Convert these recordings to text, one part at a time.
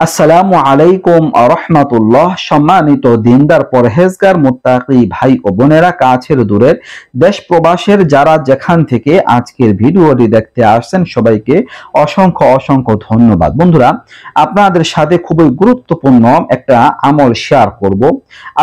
আসসালামু আলাইকুম রহমাতুল্লাহ। সম্মানিত দিনদার পরহেজগার মুত্তাকি ভাই ও বোনেরা, কাছের দূরের দেশ প্রবাসের যারা যেখান থেকে আজকের ভিডিওটি দেখতে আসছেন সবাইকে অসংখ্য অসংখ্য ধন্যবাদ। বন্ধুরা, আপনাদের সাথে খুবই গুরুত্বপূর্ণ একটা আমল শেয়ার করব।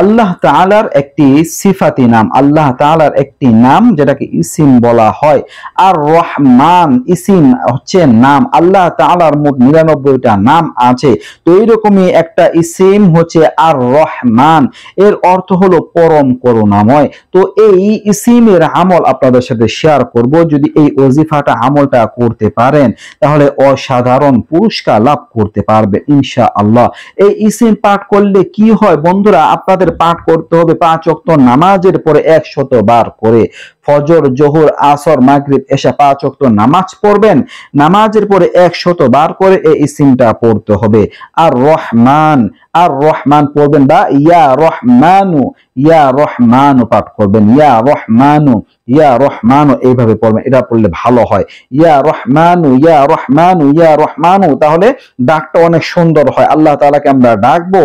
আল্লাহ তাআলার একটি সিফাতি নাম, আল্লাহ তাআলার একটি নাম যেটাকে ইসিম বলা হয়। আর রহমান ইসিম হচ্ছে নাম। আল্লাহ তাআলার মোট 99টা নাম আছে। তো এইরকমই একটা ইসিম হচ্ছে আর রহমান, এর অর্থ হলো পরম করুণাময়। তো এই ইসিমের আমল আপনাদের সাথে শেয়ার করব। যদি এই ওজিফাটা আমলটা করতে পারেন তাহলে অসাধারণ পুরস্কার লাভ করতে পারবে ইনশাআল্লাহ। এই ইসিম পাঠ করলে কি হয় বন্ধুরা, আপনাদের পাঠ করতে হবে 5 ওয়াক্ত নামাজের পরে 100 বার করে। ফজর, জোহর, আসর, মাগরিব, এশা 5 ওয়াক্ত নামাজ পড়বেন। নামাজের পরে 100 বার করে এই ইসিমটা পড়তে হবে। আর রহমান, আর রহমান পড়বেন, বা ইয়া রহমানু পাঠ করবেন। ইয়া রহমানু, ইয়া রহমানু এইভাবে পড়বেন। এটা পড়লে ভালো হয়। ইয়া রহমানু, ইয়া রহমানু, ইয়া রহমানু, তাহলে ডাকটা অনেক সুন্দর হয়। আল্লাহ তাআলাকে আমরা ডাকবো,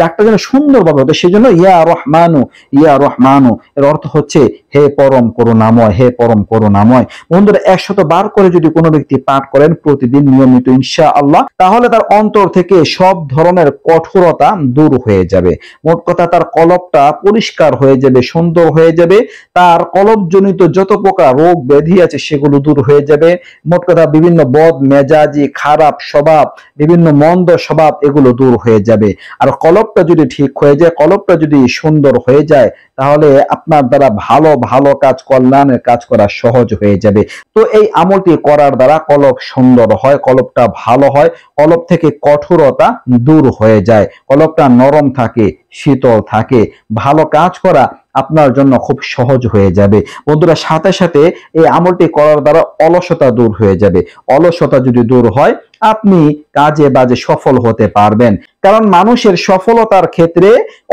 ডাকটা যেন সুন্দরভাবে হতো, সেই জন্য ইয়া রহমানু, ইয়া রহমানু এর অর্থ হচ্ছে হে পরম করুণাময়, হে পরম করুণাময়। বন্ধুরা, 100 বার করে যদি কোনো ব্যক্তি পাঠ করেন প্রতিদিন নিয়মিত ইনশাআল্লাহ, তাহলে তার অন্তর থেকে সব ধরনের কঠোরতা দূর হয়ে যাবে। মোট কথা, তার কলবটা পরিষ্কার হয়ে যাবে, সুন্দর হয়ে যাবে। তার কলবজনিত যত প্রকার রোগ ব্যাধি আছে সেগুলো দূর হয়ে যাবে। মোট কথা, বিভিন্ন বদ মেজাজি, খারাপ স্বভাব, বিভিন্ন মন্দ স্বভাব এগুলো দূর হয়ে যাবে। আর কলবটা যদি ঠিক হয়ে যায়, কলবটা যদি সুন্দর হয়ে যায়, তাহলে আপনার দ্বারা ভালো ভালো কাজ, কল্যাণের কাজ করা সহজ হয়ে যাবে। তো এই আমলটি করার দ্বারা কলব সুন্দর হয়, কলবটা ভালো হয়, কলব থেকে কঠোরতা দূর হয়ে যায়, কলবটা নরম থাকে, শীতল থাকে। ভালো কাজ করা আপনার জন্য খুব সহজ হয়ে যাবে। বন্ধুরা, সাথে সাথে এই আমলটি করার দ্বারা অলসতা দূর হয়ে যাবে। অলসতা যদি দূর হয়, আপনি কাজে বাজে সফল হতে পারবেন। কারণ মানুষের সফলতার ক্ষেত্রে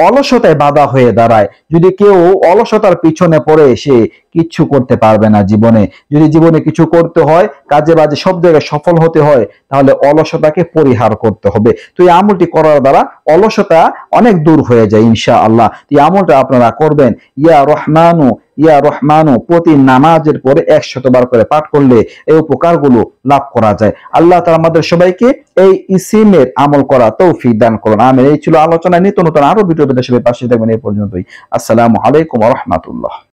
অলসতায় বাধা হয়ে দাঁড়ায়। যদি কেউ অলসতার পিছনে পড়ে, সে কিচ্ছু করতে পারবে না জীবনে। যদি জীবনে কিছু করতে হয়, কাজে বাজে সব জায়গায় সফল হতে হয়, তাহলে অলসতাকে পরিহার করতে হবে। তো এই আমলটি করার দ্বারা অলসতা অনেক দূর হয়ে যায় ইনশাআল্লাহ। এই আমলটা আপনারা করবেন। ইয়া রহমানু, ইয়া রহমানু প্রতি নামাজের পরে 100 বার করে পাঠ করলে এই উপকারগুলো লাভ করা যায়। আল্লাহ তাআলা আমাদের সবাইকে এই ইসিমের আমল করা তৌফিক দান করুন। আমিন। এই ছিল আলোচনা। নিত্য নতুন আরো ভিডিও পেতে সবাই পাশে থাকবেন। এই পর্যন্তই। আসসালামু আলাইকুম ওয়া রাহমাতুল্লাহ।